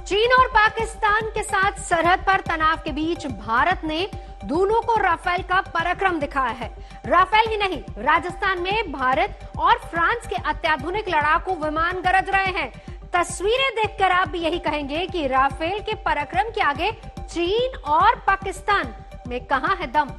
चीन और पाकिस्तान के साथ सरहद पर तनाव के बीच भारत ने दोनों को राफेल का पराक्रम दिखाया है। राफेल ही नहीं, राजस्थान में भारत और फ्रांस के अत्याधुनिक लड़ाकू विमान गरज रहे हैं। तस्वीरें देखकर आप भी यही कहेंगे कि राफेल के पराक्रम के आगे चीन और पाकिस्तान में कहां है दम।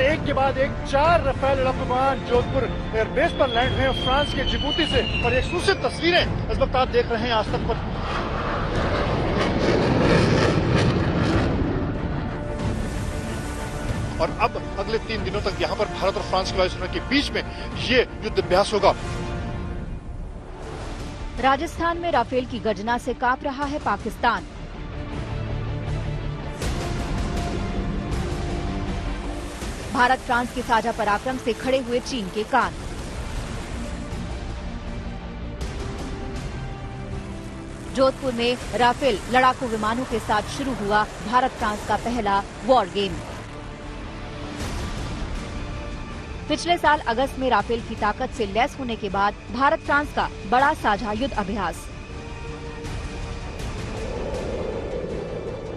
एक के बाद एक 4 राफेल लड़ाकू विमान जोधपुर एयरबेस पर लैंड हुए हैं फ्रांस के जिबूती से। और एक्सक्लूसिव तस्वीरें इस वक्त आप देख रहे हैं आज तक पर। और अब अगले 3 दिनों तक यहां पर भारत और फ्रांस की वायुसेना के बीच में ये युद्ध अभ्यास होगा। राजस्थान में राफेल की गर्जना से कांप रहा है पाकिस्तान। भारत फ्रांस के साझा पराक्रम से खड़े हुए चीन के कान। जोधपुर में राफेल लड़ाकू विमानों के साथ शुरू हुआ भारत फ्रांस का पहला वॉर गेम। पिछले साल अगस्त में राफेल की ताकत से लैस होने के बाद भारत फ्रांस का बड़ा साझा युद्ध अभ्यास।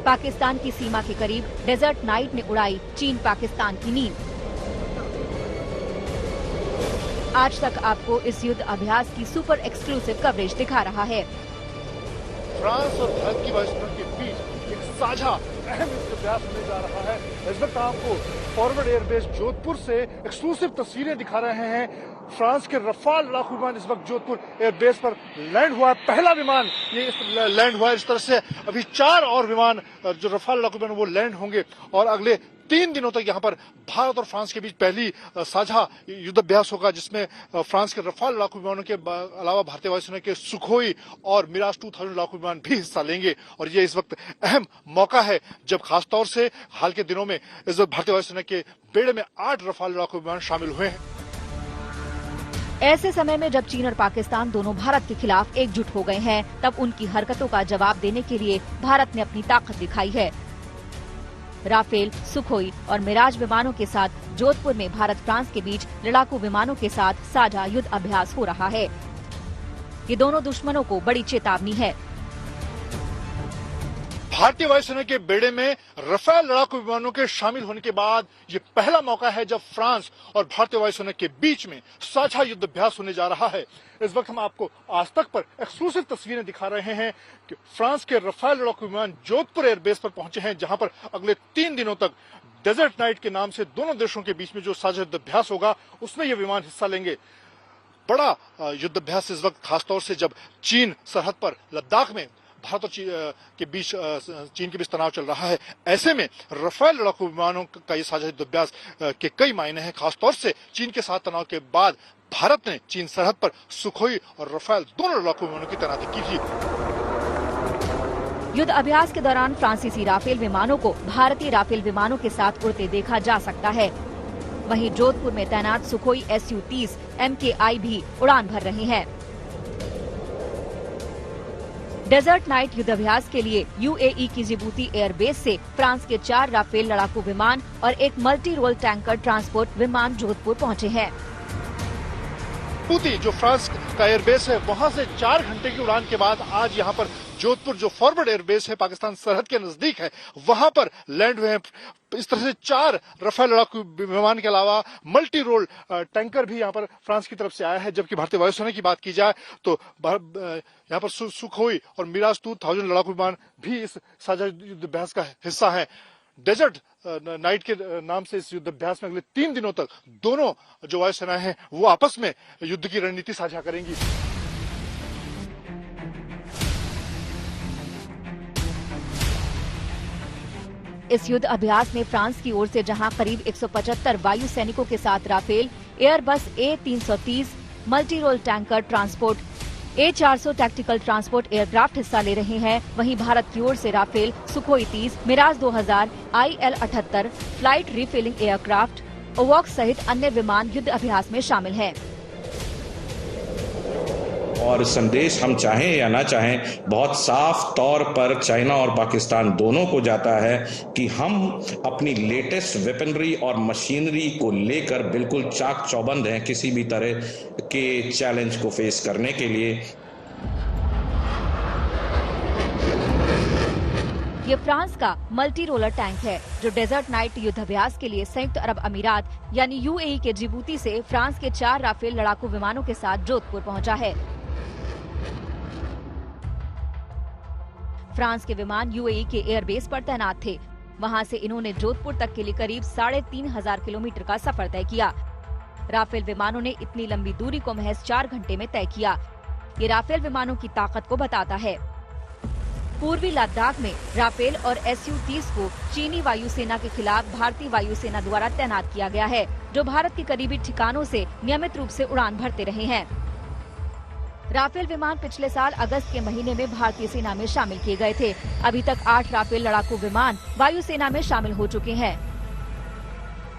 पाकिस्तान की सीमा के करीब डेजर्ट नाइट ने उड़ाई चीन पाकिस्तान की नींद। आज तक आपको इस युद्ध अभ्यास की सुपर एक्सक्लूसिव कवरेज दिखा रहा है। फ्रांस और भारत की वायुसेना के बीच एक साझा अहम युद्ध अभ्यास होने जा रहा है। इस वक्त आपको फॉरवर्ड एयरबेस जोधपुर से एक्सक्लूसिव तस्वीरें दिखा रहे हैं। फ्रांस के रफाल लड़ाकू विमान इस वक्त जोधपुर एयरबेस पर लैंड हुआ है। पहला विमान ये लैंड हुआ है। इस तरह से अभी 4 और विमान जो रफाल लड़ाकू विमान वो लैंड होंगे और अगले 3 दिनों तक यहाँ पर भारत और फ्रांस के बीच पहली साझा युद्ध अभ्यास होगा, जिसमें फ्रांस के रफाल लड़ाकू विमानों के अलावा भारतीय वायुसेना के सुखोई और मिराज 2000 लड़ाकू विमान भी हिस्सा लेंगे। और ये इस वक्त अहम मौका है जब खासतौर से हाल के दिनों में इस वक्त भारतीय वायुसेना के बेड़े में 8 रफाल लड़ाकू विमान शामिल हुए हैं। ऐसे समय में जब चीन और पाकिस्तान दोनों भारत के खिलाफ एकजुट हो गए हैं, तब उनकी हरकतों का जवाब देने के लिए भारत ने अपनी ताकत दिखाई है। राफेल, सुखोई और मिराज विमानों के साथ जोधपुर में भारत फ्रांस के बीच लड़ाकू विमानों के साथ साझा युद्ध अभ्यास हो रहा है। ये दोनों दुश्मनों को बड़ी चेतावनी है। भारतीय वायुसेना के बेड़े में रफेल लड़ाकू विमानों के शामिल होने के बाद ये पहला मौका है जब फ्रांस और भारतीय वायुसेना के बीच में साझा युद्ध अभ्यास होने जा रहा है। इस वक्त हम आपको आज तक पर एक्सक्लूसिव तस्वीरें दिखा रहे हैं कि फ्रांस के रफेल लड़ाकू विमान जोधपुर एयरबेस पर पहुंचे हैं, जहां पर अगले 3 दिनों तक डेजर्ट नाइट के नाम से दोनों देशों के बीच में जो साझा युद्ध अभ्यास होगा उसमें ये विमान हिस्सा लेंगे। बड़ा युद्ध अभ्यास इस वक्त खासतौर से जब चीन सरहद पर लद्दाख में भारत और चीन के बीच तनाव चल रहा है। ऐसे में रफेल लड़ाकू विमानों का ये साझा युद्ध अभ्यास के कई मायने हैं। खासतौर से चीन के साथ तनाव के बाद भारत ने चीन सरहद पर सुखोई और रफेल दोनों लड़ाकू विमानों की तैनाती की थी। युद्ध अभ्यास के दौरान फ्रांसीसी राफेल विमानों को भारतीय राफेल विमानों के साथ उड़ते देखा जा सकता है। वहीं जोधपुर में तैनात सुखोई Su-30 MKI भी उड़ान भर रहे हैं। डेजर्ट नाइट युद्धाभ्यास के लिए यूएई की जिबूती एयरबेस से फ्रांस के 4 राफेल लड़ाकू विमान और एक मल्टी रोल टैंकर ट्रांसपोर्ट विमान जोधपुर पहुंचे हैं। जिबूती जो फ्रांस का एयरबेस है, वहां से 4 घंटे की उड़ान के बाद आज यहाँ पर जोधपुर जो फॉरवर्ड एयरबेस है, पाकिस्तान सरहद के नजदीक है, वहां पर लैंड हुए हैं। इस तरह से 4 रफेल लड़ाकू विमान के अलावा मल्टी रोल टैंकर भी यहाँ पर फ्रांस की तरफ से आया है। जबकि भारतीय वायुसेना की बात की जाए तो यहाँ पर सुखोई और मिराज 2000 लड़ाकू विमान भी इस साझा युद्ध अभ्यास का हिस्सा है। डेजर्ट नाइट के नाम से इस युद्ध अभ्यास में अगले 3 दिनों तक दोनों जो वायुसेनाएं हैं वो आपस में युद्ध की रणनीति साझा करेंगी। इस युद्ध अभ्यास में फ्रांस की ओर से जहां करीब 175 वायु सैनिकों के साथ Rafale, Airbus A330 multi role tanker transport, A400 tactical transport aircraft हिस्सा ले रहे हैं, वहीं भारत की ओर से Rafale, Sukhoi 30, Mirage 2000, IL-78 flight refilling aircraft, ओवॉक्स सहित अन्य विमान युद्ध अभ्यास में शामिल हैं। और संदेश हम चाहें या ना चाहें बहुत साफ तौर पर चाइना और पाकिस्तान दोनों को जाता है कि हम अपनी लेटेस्ट वेपनरी और मशीनरी को लेकर बिल्कुल चाक चौबंद हैं किसी भी तरह के चैलेंज को फेस करने के लिए। ये फ्रांस का मल्टी रोलर टैंक है जो डेजर्ट नाइट युद्धाभ्यास के लिए संयुक्त अरब अमीरात यानी यूएई के जिबूती से फ्रांस के 4 राफेल लड़ाकू विमानों के साथ जोधपुर पहुंचा है। फ्रांस के विमान यूएई के एयरबेस पर तैनात थे। वहां से इन्होंने जोधपुर तक के लिए करीब 3,500 किलोमीटर का सफर तय किया। राफेल विमानों ने इतनी लंबी दूरी को महज 4 घंटे में तय किया। ये राफेल विमानों की ताकत को बताता है। पूर्वी लद्दाख में राफेल और SU-30 को चीनी वायुसेना के खिलाफ भारतीय वायुसेना द्वारा तैनात किया गया है, जो भारत के करीबी ठिकानों से नियमित रूप से उड़ान भरते रहे हैं। राफेल विमान पिछले साल अगस्त के महीने में भारतीय सेना में शामिल किए गए थे। अभी तक 8 राफेल लड़ाकू विमान वायुसेना में शामिल हो चुके हैं।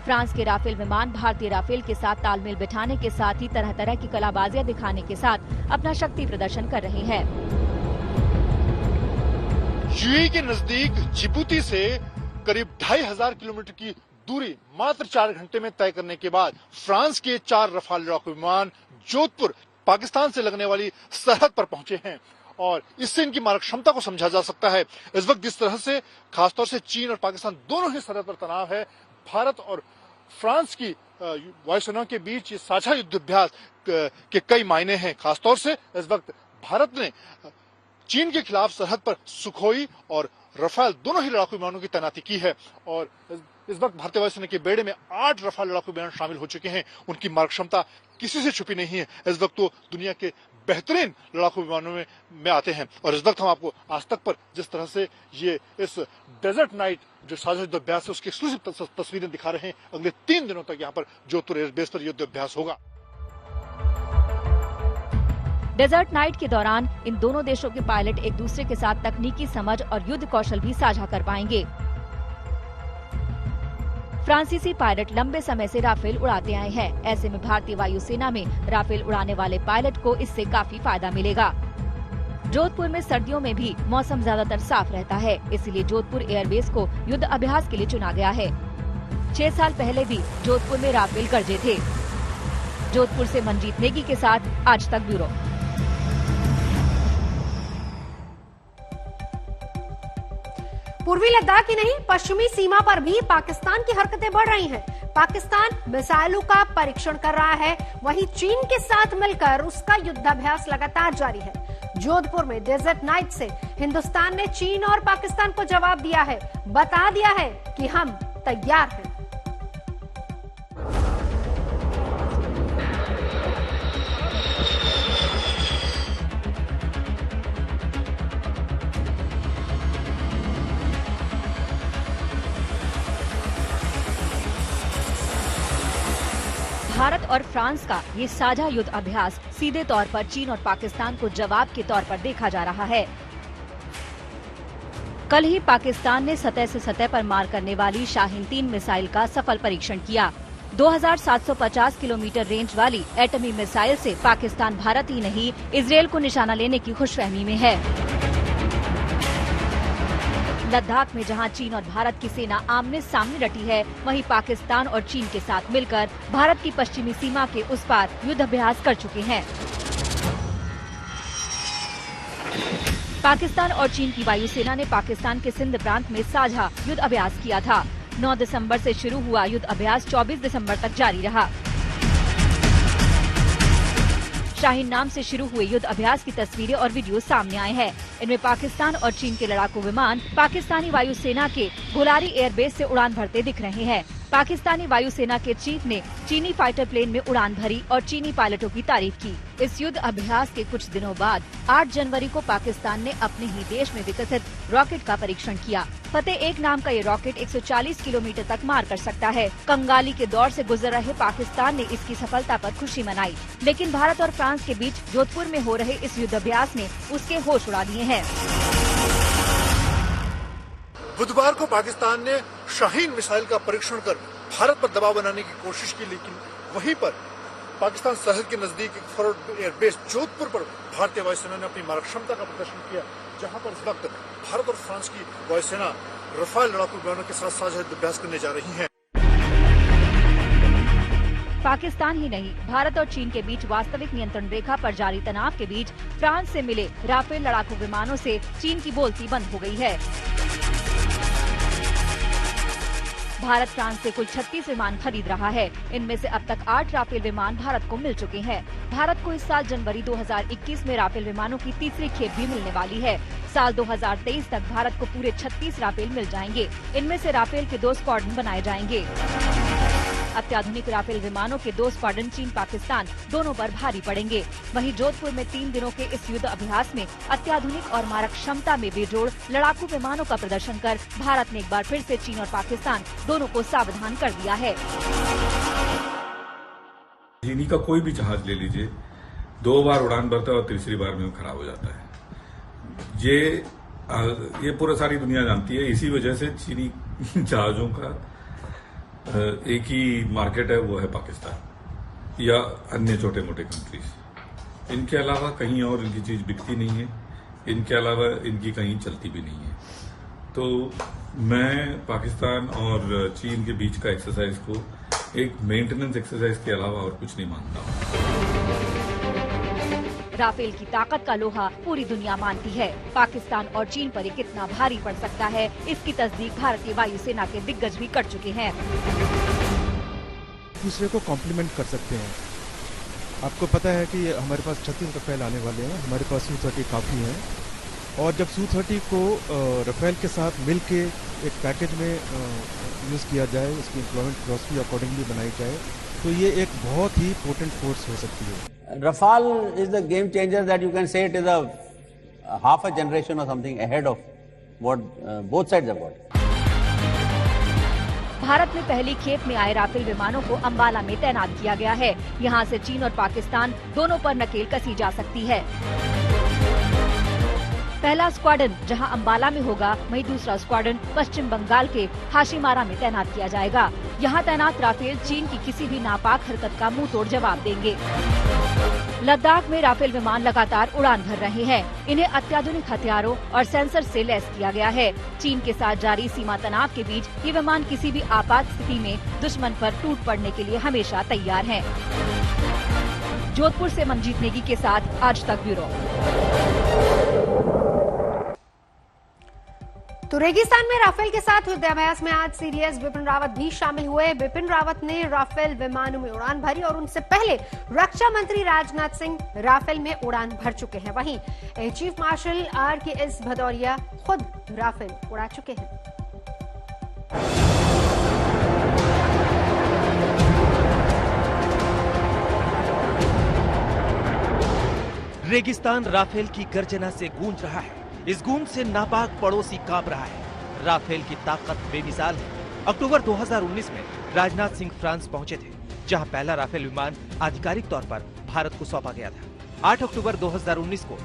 फ्रांस के राफेल विमान भारतीय राफेल के साथ तालमेल बिठाने के साथ ही तरह तरह की कलाबाजियां दिखाने के साथ अपना शक्ति प्रदर्शन कर रहे हैं। यूएई के नजदीक जिबूती से करीब 2,500 किलोमीटर की दूरी मात्र 4 घंटे में तय करने के बाद फ्रांस के 4 रफाल लड़ाकू विमान जोधपुर पाकिस्तान से लगने वाली सरहद पर पहुंचे हैं और इससे इनकी मारक क्षमता को समझा जा सकता है। इस वक्त जिस तरह से खासतौर से चीन और पाकिस्तान दोनों ही सरहद पर तनाव है, भारत और फ्रांस की वायुसेना के बीच ये साझा युद्धाभ्यास के कई मायने हैं। खासतौर से इस वक्त भारत ने चीन के खिलाफ सरहद पर सुखोई और रफाल दोनों ही लड़ाकू विमानों की तैनाती की है और इस वक्त भारतीय वायुसेना के बेड़े में 8 रफाल लड़ाकू विमान शामिल हो चुके हैं। उनकी मारक क्षमता किसी से छुपी नहीं है। इस वक्त तो दुनिया के बेहतरीन लड़ाकू विमानों में आते हैं और इस वक्त हम आपको आज तक पर जिस तरह से ये इस डेजर्ट नाइट जो साझा युद्धाभ्यास है उसकी एक्सक्लूसिव तस्वीरें दिखा रहे हैं। अगले 3 दिनों तक यहाँ पर जोधपुर एयरबेस पर युद्धाभ्यास होगा। डेजर्ट नाइट के दौरान इन दोनों देशों के पायलट एक दूसरे के साथ तकनीकी समझ और युद्ध कौशल भी साझा कर पाएंगे। फ्रांसीसी पायलट लंबे समय से राफेल उड़ाते आए हैं। ऐसे में भारतीय वायुसेना में राफेल उड़ाने वाले पायलट को इससे काफी फायदा मिलेगा। जोधपुर में सर्दियों में भी मौसम ज्यादातर साफ रहता है, इसलिए जोधपुर एयरबेस को युद्ध अभ्यास के लिए चुना गया है। 6 साल पहले भी जोधपुर में राफेल गरजे थे। जोधपुर से मनजीत नेगी के साथ आज तक ब्यूरो। पूर्वी लद्दाख ही नहीं, पश्चिमी सीमा पर भी पाकिस्तान की हरकतें बढ़ रही हैं। पाकिस्तान मिसाइलों का परीक्षण कर रहा है, वहीं चीन के साथ मिलकर उसका युद्धाभ्यास लगातार जारी है। जोधपुर में डेजर्ट नाइट से हिंदुस्तान ने चीन और पाकिस्तान को जवाब दिया है, बता दिया है कि हम तैयार हैं। भारत और फ्रांस का ये साझा युद्ध अभ्यास सीधे तौर पर चीन और पाकिस्तान को जवाब के तौर पर देखा जा रहा है। कल ही पाकिस्तान ने सतह से सतह पर मार करने वाली शाहीन 3 मिसाइल का सफल परीक्षण किया। 2750 किलोमीटर रेंज वाली एटमी मिसाइल से पाकिस्तान भारत ही नहीं, इजरायल को निशाना लेने की खुशफहमी में है। लद्दाख में जहां चीन और भारत की सेना आमने सामने डटी है, वहीं पाकिस्तान और चीन के साथ मिलकर भारत की पश्चिमी सीमा के उस पार युद्धाभ्यास कर चुके हैं। पाकिस्तान और चीन की वायुसेना ने पाकिस्तान के सिंध प्रांत में साझा युद्ध अभ्यास किया था। 9 दिसंबर से शुरू हुआ युद्ध अभ्यास 24 दिसंबर तक जारी रहा। शाहीन नाम से शुरू हुए युद्ध अभ्यास की तस्वीरें और वीडियो सामने आए हैं। इनमें पाकिस्तान और चीन के लड़ाकू विमान पाकिस्तानी वायुसेना के गोलारी एयरबेस से उड़ान भरते दिख रहे हैं। पाकिस्तानी वायुसेना के चीफ ने चीनी फाइटर प्लेन में उड़ान भरी और चीनी पायलटों की तारीफ की। इस युद्ध अभ्यास के कुछ दिनों बाद 8 जनवरी को पाकिस्तान ने अपने ही देश में विकसित रॉकेट का परीक्षण किया। फतेह-1 नाम का ये रॉकेट 140 किलोमीटर तक मार कर सकता है। कंगाली के दौर से गुजर रहे पाकिस्तान ने इसकी सफलता पर खुशी मनाई, लेकिन भारत और फ्रांस के बीच जोधपुर में हो रहे इस युद्धाभ्यास ने उसके होश उड़ा दिए हैं। बुधवार को पाकिस्तान ने शाहीन मिसाइल का परीक्षण कर भारत पर दबाव बनाने की कोशिश की, लेकिन वहीं पर पाकिस्तान सरहद के नजदीक फॉरवर्ड एयरबेस जोधपुर पर भारतीय वायुसेना ने अपनी मारक क्षमता का प्रदर्शन किया, जहां पर इस वक्त भारत और फ्रांस की वायुसेना रफाल लड़ाकू विमानों के साथ साझा युद्ध अभ्यास करने जा रही है। पाकिस्तान ही नहीं, भारत और चीन के बीच वास्तविक नियंत्रण रेखा पर जारी तनाव के बीच फ्रांस से मिले राफेल लड़ाकू विमानों से चीन की बोलती बंद हो गई है। भारत फ्रांस से कुल 36 विमान खरीद रहा है। इनमें से अब तक 8 राफेल विमान भारत को मिल चुके हैं। भारत को इस साल जनवरी 2021 में राफेल विमानों की तीसरी खेप भी मिलने वाली है। साल 2023 तक भारत को पूरे 36 राफेल मिल जाएंगे। इनमें से राफेल के 2 स्क्वाड्रन बनाए जाएंगे। अत्याधुनिक राफेल विमानों के 2 स्क्वाड्रन चीन पाकिस्तान दोनों पर भारी पड़ेंगे। वहीं जोधपुर में 3 दिनों के इस युद्ध अभ्यास में अत्याधुनिक और मारक क्षमता में बेजोड़ लड़ाकू विमानों का प्रदर्शन कर भारत ने एक बार फिर से चीन और पाकिस्तान दोनों को सावधान कर दिया है। चीनी का कोई भी जहाज ले लीजिए, 2 बार उड़ान भरता है और तीसरी बार में खराब हो जाता है। ये पूरा सारी दुनिया जानती है। इसी वजह से चीनी जहाजों का एक ही मार्केट है, वो है पाकिस्तान या अन्य छोटे मोटे कंट्रीज। इनके अलावा कहीं और इनकी चीज बिकती नहीं है, इनके अलावा इनकी कहीं चलती भी नहीं है। तो मैं पाकिस्तान और चीन के बीच का एक्सरसाइज को एक मेंटेनेंस एक्सरसाइज के अलावा और कुछ नहीं मानता हूँ। राफेल की ताकत का लोहा पूरी दुनिया मानती है। पाकिस्तान और चीन पर ये कितना भारी पड़ सकता है, इसकी तस्दीक भारतीय वायुसेना के दिग्गज भी कर चुके हैं। दूसरे को कॉम्प्लीमेंट कर सकते हैं। आपको पता है कि हमारे पास 36 रफेल आने वाले हैं, हमारे पास Su-30 काफ़ी हैं, और जब Su-30 को रफेल के साथ मिल के एक पैकेज में यूज़ किया जाए, उसकी एम्प्लॉयमेंट फिलॉसफी अकॉर्डिंगली बनाई जाए, तो ये एक बहुत ही पोटेंट फोर्स हो सकती है। Rafale is the game changer that you can say it is a half a generation or something ahead of what both sides have got. Bharat में पहली खेप में आए राफेल विमानों को अंबाला में तैनात किया गया है। यहाँ से चीन और पाकिस्तान दोनों पर नकेल कसी जा सकती है। पहला स्क्वाड्रन जहां अंबाला में होगा, वहीं दूसरा स्क्वाड्रन पश्चिम बंगाल के हाशीमारा में तैनात किया जाएगा। यहां तैनात राफेल चीन की किसी भी नापाक हरकत का मुंह तोड़ जवाब देंगे। लद्दाख में राफेल विमान लगातार उड़ान भर रहे हैं। इन्हें अत्याधुनिक हथियारों और सेंसर से लैस किया गया है। चीन के साथ जारी सीमा तनाव के बीच ये विमान किसी भी आपात स्थिति में दुश्मन पर टूट पड़ने के लिए हमेशा तैयार हैं। जोधपुर से मनजीत नेगी के साथ आज तक ब्यूरो। तो रेगिस्तान में राफेल के साथ युद्धाभ्यास में आज सीडीएस बिपिन रावत भी शामिल हुए। बिपिन रावत ने राफेल विमानों में उड़ान भरी और उनसे पहले रक्षा मंत्री राजनाथ सिंह राफेल में उड़ान भर चुके हैं। वहीं चीफ मार्शल RKS भदौरिया खुद राफेल उड़ा चुके हैं। रेगिस्तान राफेल की गर्जना से गूंज रहा है। इस गूंज से नापाक पड़ोसी कांप रहा है। राफेल की ताकत बेमिसाल है। अक्टूबर 2019 में राजनाथ सिंह फ्रांस पहुंचे थे, जहां पहला राफेल विमान आधिकारिक तौर पर भारत को सौंपा गया था। 8 अक्टूबर 2019 को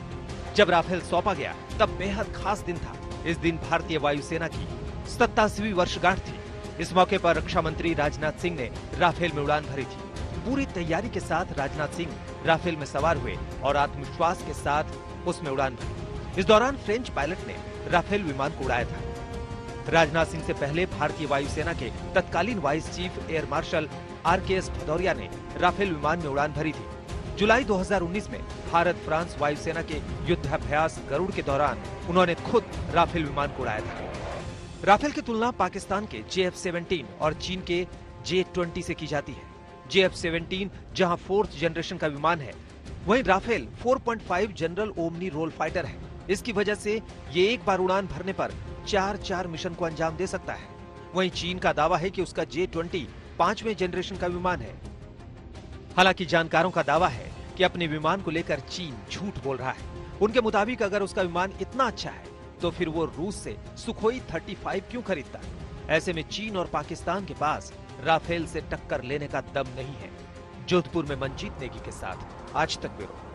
जब राफेल सौंपा गया, तब बेहद खास दिन था। इस दिन भारतीय वायुसेना की 87वीं वर्षगांठ थी। इस मौके पर रक्षा मंत्री राजनाथ सिंह ने राफेल में उड़ान भरी थी। पूरी तैयारी के साथ राजनाथ सिंह राफेल में सवार हुए और आत्मविश्वास के साथ उसमें उड़ान भरी। इस दौरान फ्रेंच पायलट ने राफेल विमान को उड़ाया था। राजनाथ सिंह से पहले भारतीय वायुसेना के तत्कालीन vice chief air marshal RKS Bhadauria ने राफेल विमान में उड़ान भरी थी। जुलाई 2019 में भारत फ्रांस वायुसेना के युद्धाभ्यास गरुड़ के दौरान उन्होंने खुद राफेल विमान को उड़ाया था। राफेल की तुलना पाकिस्तान के JF-17 और चीन के J-20 से की जाती है। JF-17 जहां 4th जनरेशन का विमान है, वहीं Rafale 4.5 general omni role fighter है। इसकी वजह से ये एक बार उड़ान भरने पर 4 मिशन को अंजाम दे सकता है। वहीं चीन का दावा है कि उसका J-20 5वें जनरेशन का विमान है। हालांकि जानकारों का दावा है कि अपने विमान को लेकर चीन झूठ बोल रहा है। उनके मुताबिक अगर उसका विमान इतना अच्छा है तो फिर वो रूस से सुखोई 35 क्यों खरीदता? ऐसे में चीन और पाकिस्तान के पास राफेल से टक्कर लेने का दम नहीं है। जोधपुर में मनजीत नेगी के साथ आज तक ब्यूरो।